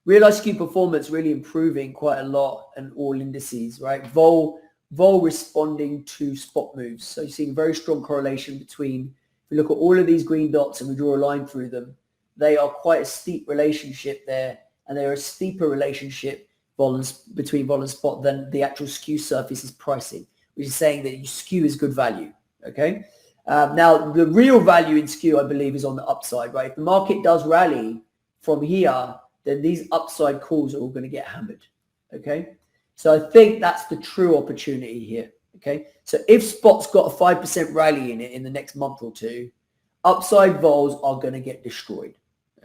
Realized skew performance really improving quite a lot in all indices, right? Vol responding to spot moves. So you're seeing very strong correlation between, if you look at all of these green dots and we draw a line through them, they are quite a steep relationship there, and they're a steeper relationship between vol and spot than the actual skew surface is pricing, which is saying that skew is good value, okay? Now, the real value in skew, I believe, is on the upside, right? If the market does rally from here, then these upside calls are all going to get hammered, okay? So I think that's the true opportunity here, okay? So if spot's got a 5% rally in it in the next month or two, upside vols are going to get destroyed,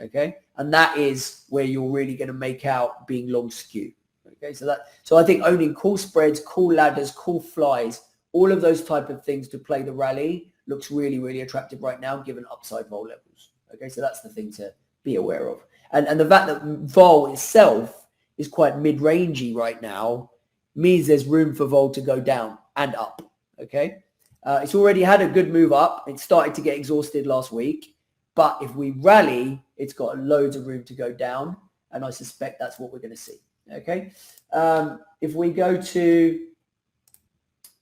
okay? And that is where you're really going to make out being long skew, okay? So I think owning call spreads, call ladders, call flies, all of those type of things to play the rally looks really, really attractive right now, given upside vol levels, okay? So that's the thing to be aware of. And the fact that vol itself is quite mid-rangey right now means there's room for vol to go down and up, okay? It's already had a good move up. It started to get exhausted last week. But if we rally, it's got loads of room to go down. And I suspect that's what we're going to see, okay? If we go to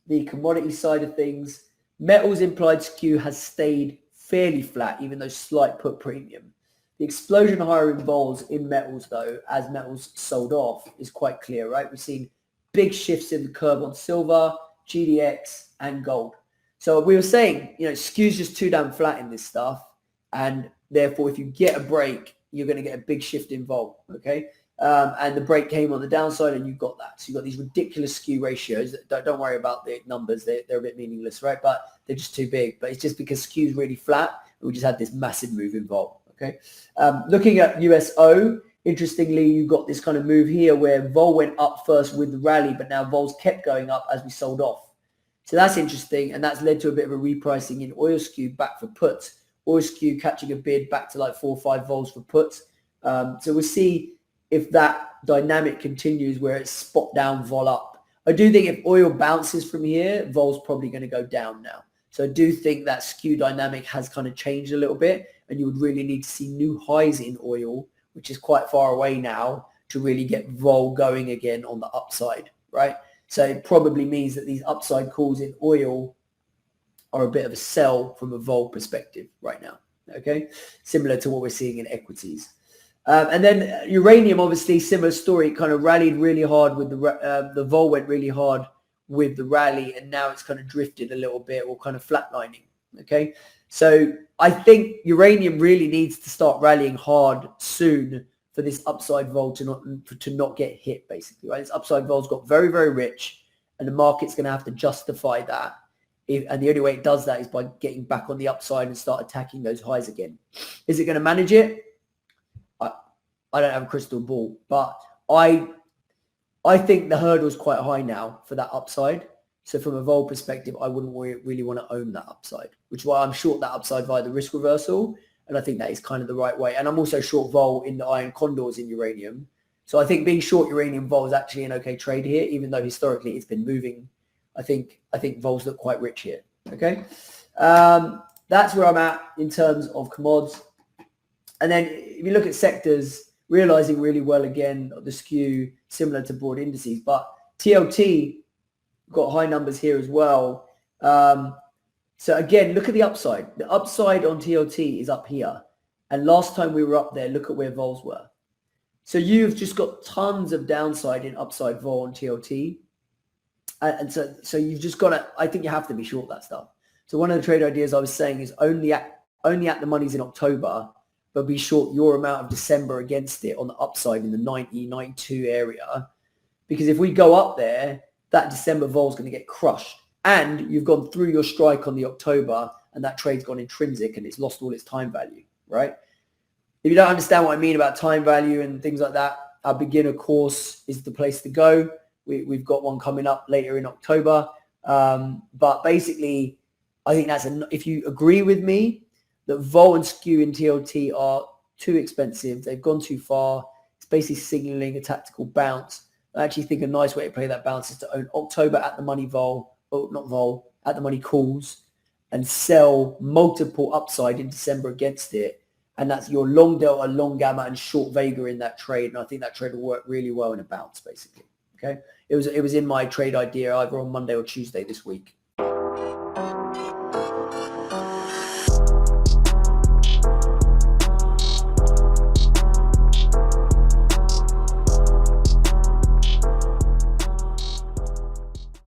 the commodity side of things, metals implied skew has stayed fairly flat, even though slight put premium. The explosion higher in vols in metals, though, as metals sold off, is quite clear, right? We've seen big shifts in the curve on silver, GDX, and gold. So we were saying, skew's just too damn flat in this stuff. And therefore, if you get a break, you're going to get a big shift in vol, okay? And the break came on the downside, and you got that. So you've got these ridiculous skew ratios. Don't worry about the numbers. They're a bit meaningless, right? But they're just too big. But it's just because skew's really flat, and we just had this massive move in vol. Okay, looking at USO, interestingly, you got this kind of move here where vol went up first with the rally, but now vols kept going up as we sold off. So that's interesting, and that's led to a bit of a repricing in oil skew back for puts. Oil skew catching a bid back to like 4 or 5 vols for puts. So we'll see if that dynamic continues where it's spot down, vol up. I do think if oil bounces from here, vol's probably going to go down now. So I do think that skew dynamic has kind of changed a little bit, and you would really need to see new highs in oil, which is quite far away now, to really get vol going again on the upside, right? So it probably means that these upside calls in oil are a bit of a sell from a vol perspective right now, okay? Similar to what we're seeing in equities. And then uranium, obviously, similar story. It kind of rallied really hard with the vol went really hard with the rally, and now it's kind of drifted a little bit or kind of flatlining, okay? So I think uranium really needs to start rallying hard soon for this upside vol to not get hit, basically, right? This upside vol's got very, very rich, and the market's going to have to justify that. And the only way it does that is by getting back on the upside and start attacking those highs again. Is it going to manage it? I don't have a crystal ball, but I think the hurdle is quite high now for that upside. So from a vol perspective, I wouldn't really want to own that upside, which is why I'm short that upside via the risk reversal. And I think that is kind of the right way. And I'm also short vol in the iron condors in uranium. So I think being short uranium vol is actually an okay trade here, even though historically it's been moving. I think vols look quite rich here. Okay. That's where I'm at in terms of commods. And then if you look at sectors, realizing really well again, the skew similar to broad indices, but TLT got high numbers here as well. So again, look at the upside. The upside on TLT is up here. And last time we were up there, look at where vols were. So you've just got tons of downside in upside vol on TLT. And so you've just got to, I think you have to be short that stuff. So one of the trade ideas I was saying is only at the monies in October, but be short your amount of December against it on the upside in the 90, 92 area. Because if we go up there, that December vol is going to get crushed. And you've gone through your strike on the October, and that trade's gone intrinsic and it's lost all its time value, right? If you don't understand what I mean about time value and things like that, our beginner course is the place to go. We've got one coming up later in October. But basically, I think if you agree with me that vol and skew in TLT are too expensive, they've gone too far, it's basically signaling a tactical bounce. I actually think a nice way to play that bounce is to own October at the money vol, at the money calls, and sell multiple upside in December against it, And that's your long delta, long gamma, and short vega in that trade. And I think that trade will work really well in a bounce, basically. Okay. It was in my trade idea either on Monday or Tuesday this week.